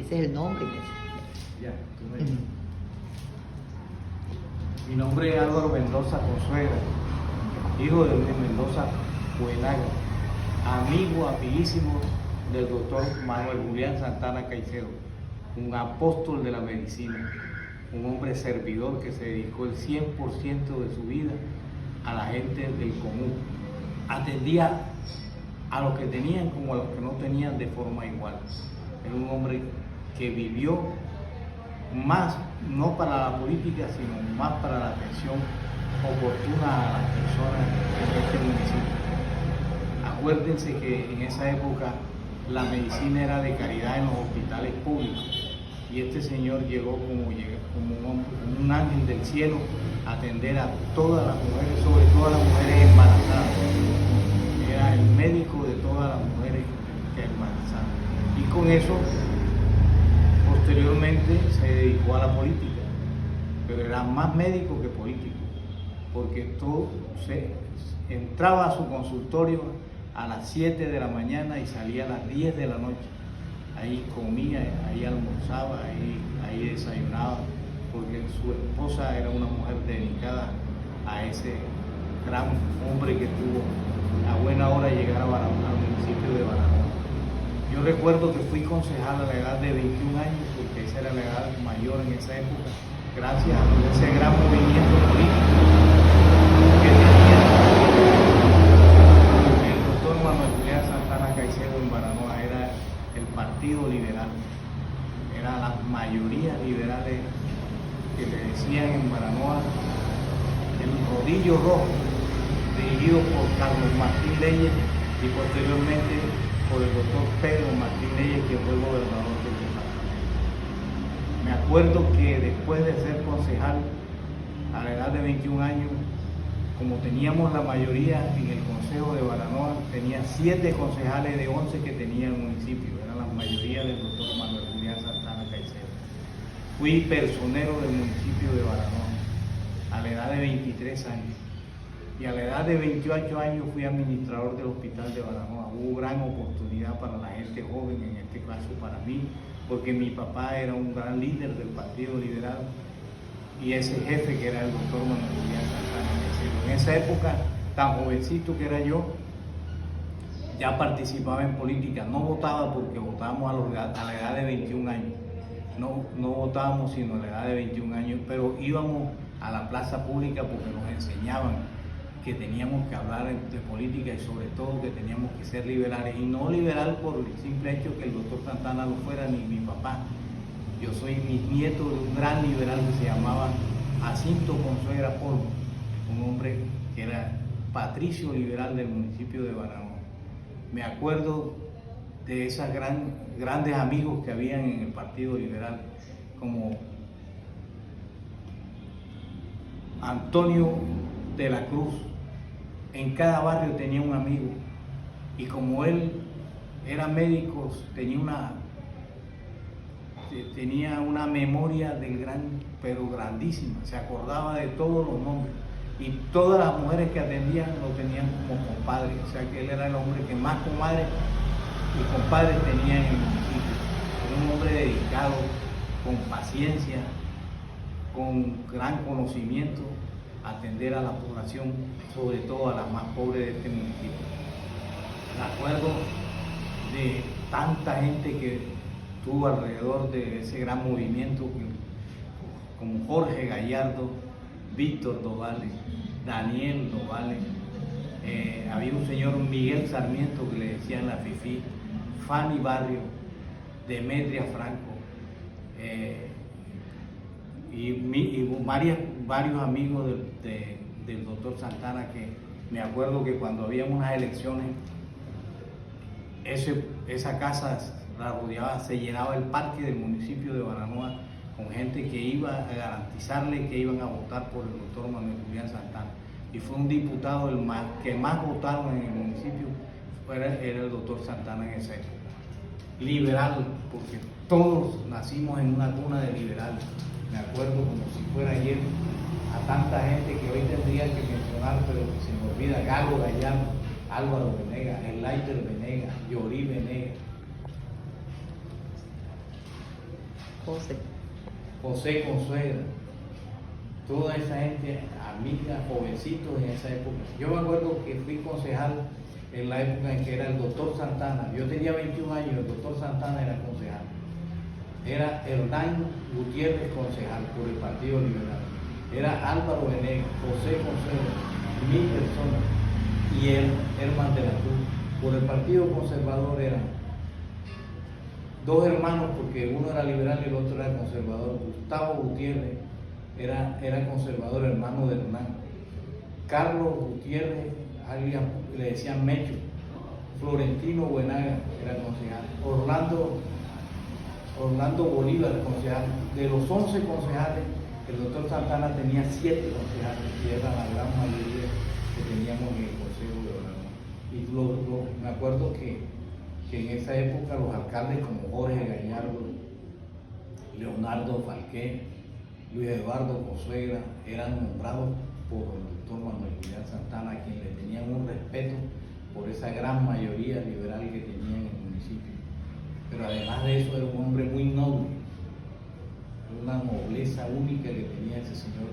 ese es el nombre. Ya, Mi nombre es Álvaro Mendoza Consuegra, hijo de Luis Mendoza Buenaga, amigo, amiguísimo del doctor Manuel Julián Santana Caicedo, un apóstol de la medicina, un hombre servidor que se dedicó el 100% de su vida a la gente del común. Atendía a los que tenían como a los que no tenían de forma igual. Era un hombre que vivió más, no para la política, sino más para la atención oportuna a las personas en este municipio. Acuérdense que en esa época la medicina era de caridad en los hospitales públicos y este señor llegó como un ángel del cielo a atender a todas las mujeres, sobre todo a las mujeres embarazadas. Era el médico de todas las mujeres embarazadas. Y con eso, posteriormente se dedicó a la política, pero era más médico que político, porque entraba a su consultorio a las 7 de la mañana y salía a las 10 de la noche. Ahí comía, ahí almorzaba, ahí desayunaba, porque su esposa era una mujer dedicada a ese gran hombre que tuvo a buena hora llegar al municipio de Baranoa. Yo recuerdo que fui concejal a la edad de 21 años, porque esa era la edad mayor en esa época, gracias a ese gran movimiento político que tenía el doctor Manuel Julián Santana Caicedo en Baranoa. Era el Partido Liberal, era la mayoría liberales que le decían en Baranoa el Rodillo Rojo, dirigido por Carlos Martín Leyes y posteriormente por el doctor Pedro Martín Leyes, que fue gobernador del departamento. Me acuerdo que después de ser concejal a la edad de 21 años, como teníamos la mayoría en el Consejo de Baranoa, tenía 7 concejales de 11 que tenía el municipio, era la mayoría del doctor Manuel Julián Santana Caicedo. Fui personero del municipio de Baranoa a la edad de 23 años. Y a la edad de 28 años fui administrador del hospital de Baranoa. Hubo gran oportunidad para la gente joven, en este caso para mí, porque mi papá era un gran líder del Partido Liberal y ese jefe que era el doctor Manuel Julián Santana Caicedo. En esa época, tan jovencito que era yo, ya participaba en política. No votaba porque votábamos a la edad de 21 años. No votábamos sino a la edad de 21 años, pero íbamos a la plaza pública porque nos enseñaban que teníamos que hablar de política y sobre todo que teníamos que ser liberales, y no liberal por el simple hecho que el doctor Santana lo fuera ni mi papá. Yo soy nieto de un gran liberal que se llamaba Jacinto Consuegra Polvo, un hombre que era patricio liberal del municipio de Baranoa. Me acuerdo de esos grandes amigos que habían en el Partido Liberal, como Antonio de la Cruz. En cada barrio tenía un amigo y como él era médico, tenía una memoria del pero grandísima, se acordaba de todos los nombres y todas las mujeres que atendían lo tenían como compadre, o sea que él era el hombre que más comadres y compadres tenía en el municipio. Era un hombre dedicado, con paciencia, con gran conocimiento, atender a la población, sobre todo a la más pobre de este municipio. Me acuerdo de tanta gente que estuvo alrededor de ese gran movimiento, como Jorge Gallardo, Víctor Dovales, Daniel Dovales, había un señor Miguel Sarmiento que le decían la Fifi, Fanny Barrio, Demetria Franco, y varios amigos del doctor Santana, que me acuerdo que cuando había unas elecciones, esa casa la rodeaba, se llenaba el parque del municipio de Baranoa con gente que iba a garantizarle que iban a votar por el doctor Manuel Julián Santana. Y fue un diputado que más votaron en el municipio, era el doctor Santana en esa época. Liberal, porque todos nacimos en una cuna de liberales. Me acuerdo como si fuera ayer a tanta gente que hoy tendría que mencionar, pero que se me olvida: Galo Gallardo, Álvaro Venegas, Enlaiter Venegas, Yorí Venegas. José Consuegra, toda esa gente, amigas, jovencitos en esa época. Yo me acuerdo que fui concejal en la época en que era el doctor Santana. Yo tenía 21 años, el doctor Santana era concejal. Era Hernán Gutiérrez concejal por el Partido Liberal. Era Álvaro Venegas, José Consuegra, mi persona y él, Herman de la Cruz. Por el Partido Conservador eran dos hermanos, porque uno era liberal y el otro era conservador. Gustavo Gutiérrez era conservador, hermano de Hernán. Carlos Gutiérrez, alias, le decían Mecho. Florentino Buenaga era concejal. Orlando Bolívar, concejal. De los 11 concejales, el doctor Santana tenía 7 concejales, que era la gran mayoría que teníamos en el Consejo de Gobernador. Y me acuerdo que en esa época los alcaldes como Jorge Gallardo, Leonardo Falqué, Luis Eduardo Consuegra eran nombrados por el doctor Manuel Vidal Santana, a quien le tenían un respeto por esa gran mayoría liberal que tenía en el municipio. Pero además de eso era un hombre muy noble, una nobleza única que tenía ese señor.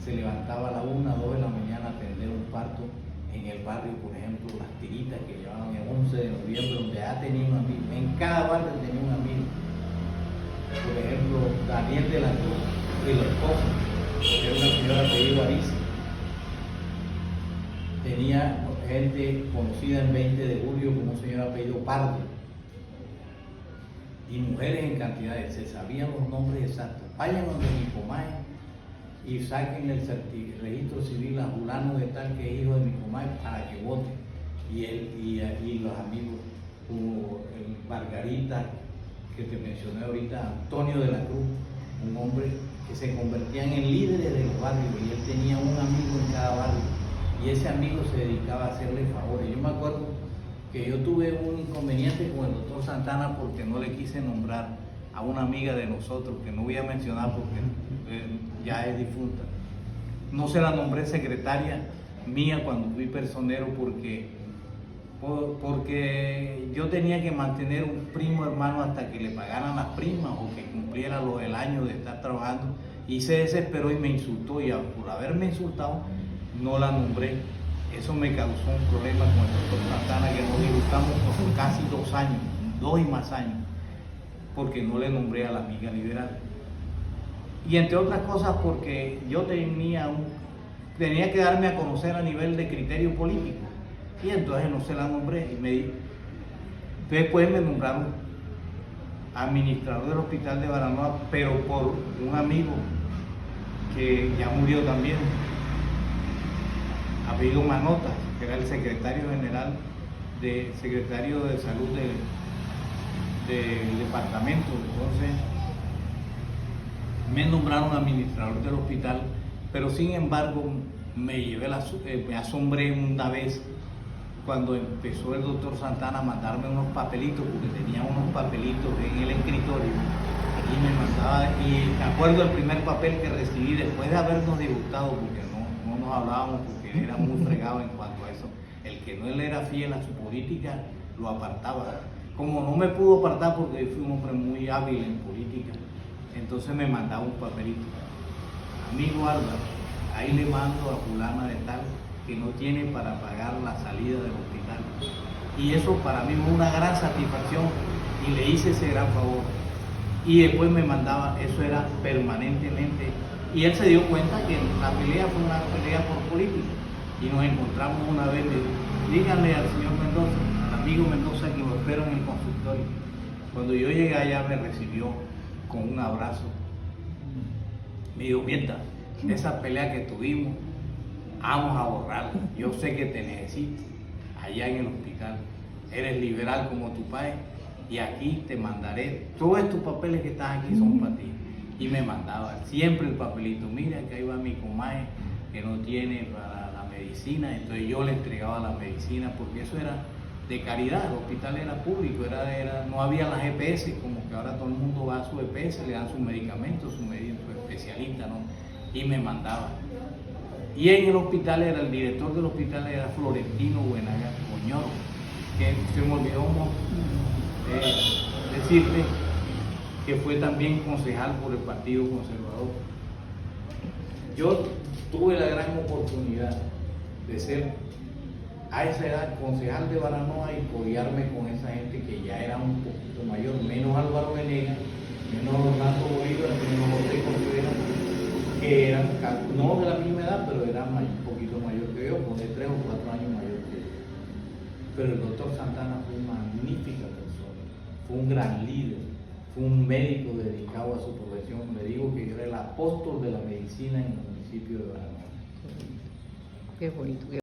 Se levantaba a la 1, 2 de la mañana a atender un parto en el barrio, por ejemplo, Las Tiritas, que llevaban el 11 de noviembre, donde ya tenía un amigo, en cada barrio tenía un amigo. Por ejemplo, Daniel de la Cruz, y la esposa, que era una señora apellido Ariza. Tenía gente conocida en 20 de julio como un señor apellido Pardo. Y mujeres en cantidades, se sabían los nombres exactos. Vayan donde mi comadre y saquen el registro civil a fulano de tal que es hijo de mi comadre para que vote. Y él y los amigos como el Margarita, que te mencioné ahorita, Antonio de la Cruz, un hombre que se convertían en líderes de los barrios, y él tenía un amigo en cada barrio, y ese amigo se dedicaba a hacerle favores. Yo me acuerdo que yo tuve un inconveniente con el doctor Santana porque no le quise nombrar a una amiga de nosotros, que no voy a mencionar porque ya es difunta. No se la nombré secretaria mía cuando fui personero porque yo tenía que mantener un primo hermano hasta que le pagaran las primas o que cumpliera el año de estar trabajando, y se desesperó y me insultó, y por haberme insultado no la nombré. Eso me causó un problema con el doctor Santana, que nos disgustamos por casi 2 años, 2 y más años, porque no le nombré a la amiga liberal. Y entre otras cosas porque yo tenía que darme a conocer a nivel de criterio político, y entonces no se la nombré. Después me nombraron administrador del hospital de Baranoa, pero por un amigo que ya murió también, apellido Manota, que era el secretario general secretario de salud del departamento. Entonces me nombraron administrador del hospital, pero sin embargo me asombré una vez cuando empezó el doctor Santana a mandarme unos papelitos, porque tenía unos papelitos en el escritorio, y me mandaba, y me acuerdo el primer papel que recibí después de habernos disgustado, porque no nos hablábamos, porque era muy fregado en cuanto a eso. El que no él era fiel a su política, lo apartaba. Como no me pudo apartar porque yo fui un hombre muy hábil en política, entonces me mandaba un papelito: amigo Álvaro, ahí le mando a fulana de tal que no tiene para pagar la salida del hospital. Y eso para mí fue una gran satisfacción, y le hice ese gran favor. Y después me mandaba, eso era permanentemente, y él se dio cuenta que la pelea fue una pelea por política, y nos encontramos una vez. Le digo: díganle al señor Mendoza, al amigo Mendoza, que lo espero en el consultorio. Cuando yo llegué allá me recibió con un abrazo. Me dijo: mierda, esa pelea que tuvimos, vamos a borrarla. Yo sé que te necesito allá en el hospital. Eres liberal como tu padre, y aquí te mandaré. Todos estos papeles que están aquí son para ti. Y me mandaba siempre el papelito: mira, que ahí va mi comadre que no tiene para la medicina. Entonces yo le entregaba la medicina, porque eso era de caridad. El hospital era público, no había las EPS, como que ahora todo el mundo va a su EPS, le dan sus medicamentos, su especialista, ¿no? Y me mandaba. Y en el hospital el director del hospital era Florentino Buenaga Coñoro, que se me olvidó decirte que fue también concejal por el Partido Conservador. Yo tuve la gran oportunidad de ser a esa edad concejal de Baranoa y codearme con esa gente que ya era un poquito mayor, menos Álvaro Venegas, menos Orlando Bolívar, menos José Contreras, que eran no de la misma edad, pero eran un poquito mayor que yo, pone 3 o 4 años mayor que yo. Pero el doctor Santana fue una magnífica persona, fue un gran líder, fue un médico dedicado a su profesión. Le digo que yo era el apóstol de la medicina en el municipio de Baranoa. Qué bonito.